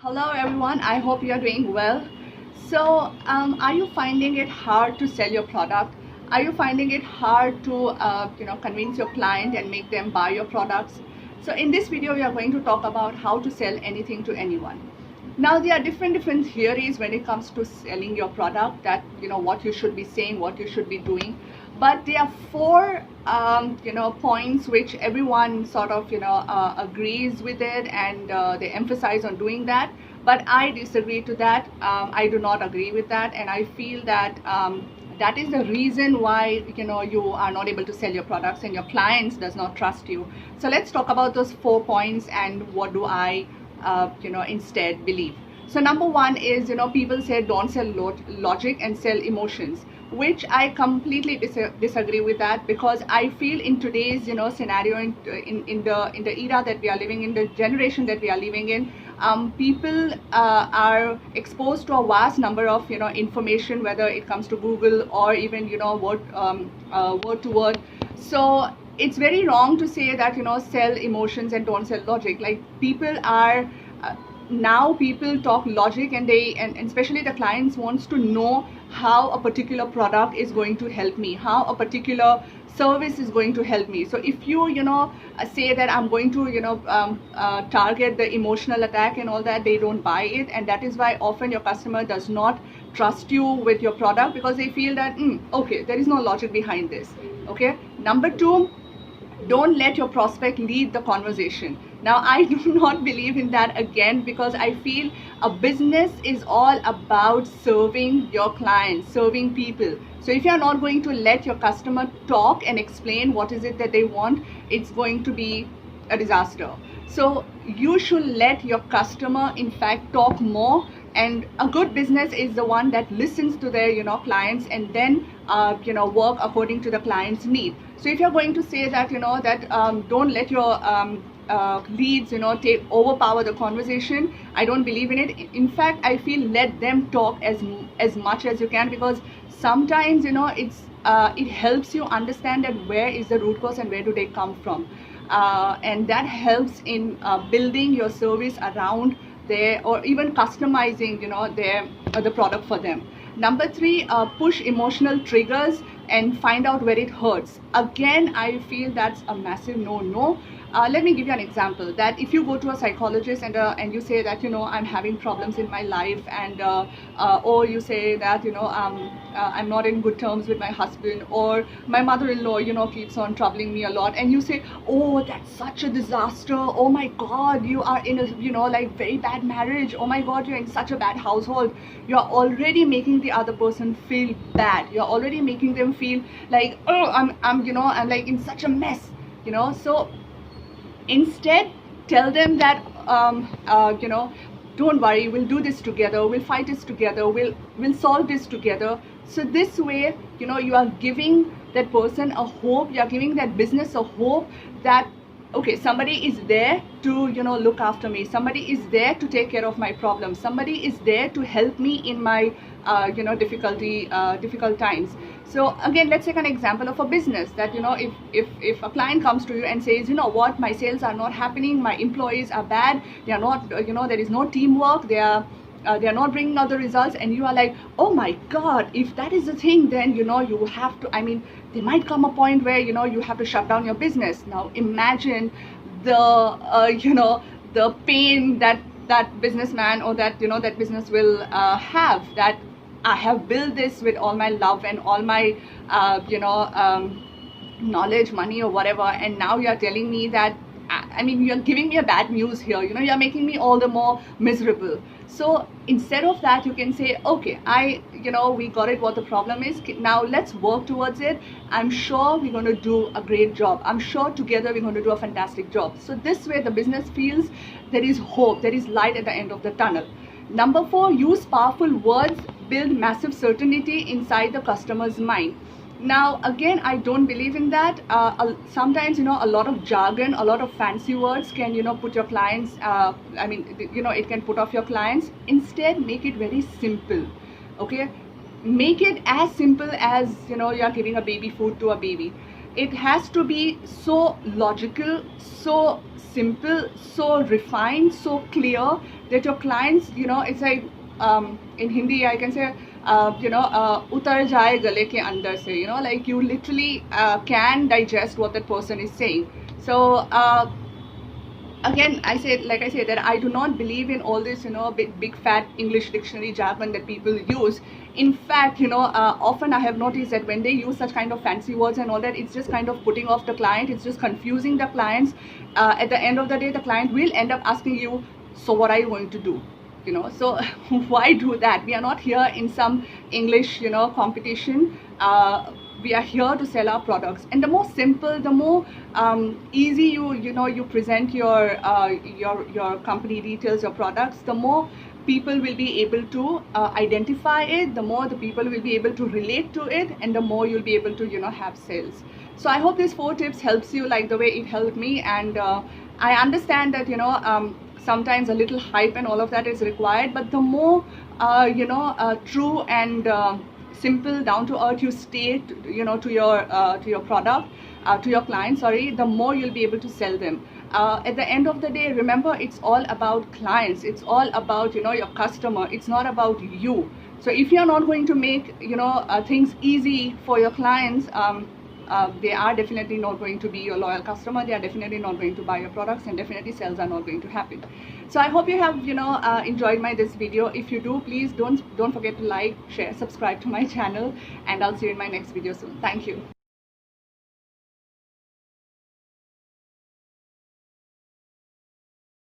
Hello everyone, I hope you are doing well. So, are you finding it hard to sell your product? Are you finding it hard to convince your client and make them buy your products? So, in this video, we are going to talk about how to sell anything to anyone. Now, there are different theories when it comes to selling your product. That what you should be saying, what you should be doing. But there are four points which everyone sort of agrees with it, and they emphasize on doing that. But I disagree to that. I do not agree with that, and I feel that that is the reason why you are not able to sell your products and your clients does not trust you. So let's talk about those 4 points and what do I instead believe. So number one is, people say don't sell logic and sell emotions, which I completely disagree with that, because I feel in today's scenario, in the era that we are living in, the generation that we are living in, people are exposed to a vast number of information, whether it comes to Google or even word to word. So it's very wrong to say that sell emotions and don't sell logic. Like, people are now people talk logic, and and especially the clients wants to know how a particular product is going to help me, how a particular service is going to help me. So if you say that I'm going to target the emotional attack and all that, they don't buy it, and that is why often your customer does not trust you with your product, because they feel that okay, there is no logic behind this. Okay, number two, don't let your prospect lead the conversation. Now, I do not believe in that, again, because I feel a business is all about serving your clients, serving people. So if you're not going to let your customer talk and explain what is it that they want, it's going to be a disaster. So you should let your customer, in fact, talk more. And a good business is the one that listens to their clients, and then work according to the client's need. So if you're going to say that don't let your leads take overpower the conversation, I don't believe in it. In fact, I feel let them talk as much as you can, because sometimes it helps you understand that where is the root cause and where do they come from, and that helps in building your service around there, or even customizing the product for them. Number three, push emotional triggers and find out where it hurts. Again, I feel that's a massive no. Let me give you an example. That if you go to a psychologist and you say that I'm having problems in my life, and or you say that I'm not in good terms with my husband, or my mother-in-law keeps on troubling me a lot, and you say, oh, that's such a disaster, oh my god, you are in a like very bad marriage, oh my god, you're in such a bad household, you're already making the other person feel bad, you're already making them feel like, oh, I'm like in such a mess. So instead, tell them that don't worry, we'll do this together, we'll fight this together, we'll solve this together. So this way, you are giving that person a hope, you are giving that business a hope that okay, somebody is there to look after me, somebody is there to take care of my problems, somebody is there to help me in my difficult times. So again, let's take an example of a business that if a client comes to you and says, what, my sales are not happening, my employees are bad, they are not there is no teamwork, they are not bringing out the results, and you are like, oh my god, if that is the thing, then you have to, I mean, there might come a point where you have to shut down your business. Now imagine the pain that businessman or that that business will have, that I have built this with all my love and all my knowledge, money, or whatever, and now you are telling me that, I mean, you're giving me a bad news here, you're making me all the more miserable. So instead of that, you can say, okay, we got it, what the problem is, now let's work towards it. I'm sure we're going to do a great job, I'm sure together we're going to do a fantastic job. So this way the business feels there is hope, there is light at the end of the tunnel. Number four, use powerful words, build massive certainty inside the customer's mind. Now again, I don't believe in that. Sometimes a lot of jargon, a lot of fancy words can put your clients it can put off your clients. Instead, make it very simple. Okay, make it as simple as you're giving a baby food to a baby. It has to be so logical, so simple, so refined, so clear, that your clients, it's like in Hindi I can say utar jaye gale ke andar se, like you literally can digest what that person is saying. So again, I said that I do not believe in all this big fat English dictionary jargon that people use. In fact, often I have noticed that when they use such kind of fancy words and all that, it's just kind of putting off the client, it's just confusing the clients. At the end of the day, the client will end up asking you, so what are you going to do? So why do that? We are not here in some English competition. We are here to sell our products, and the more simple, the more easy you present your company details, your products, the more people will be able to identify it, the more the people will be able to relate to it, and the more you'll be able to have sales. So I hope these 4 tips helps you like the way it helped me. And I understand that sometimes a little hype and all of that is required, but the more true and simple, down to earth you stay to your product, to your client, sorry, the more you'll be able to sell them. At the end of the day, remember, it's all about clients, it's all about your customer, it's not about you. So if you're not going to make things easy for your clients, they are definitely not going to be your loyal customer, they are definitely not going to buy your products, and definitely sales are not going to happen. So I hope you have enjoyed this video. If you do, please don't forget to like, share, subscribe to my channel, and I'll see you in my next video soon. Thank you.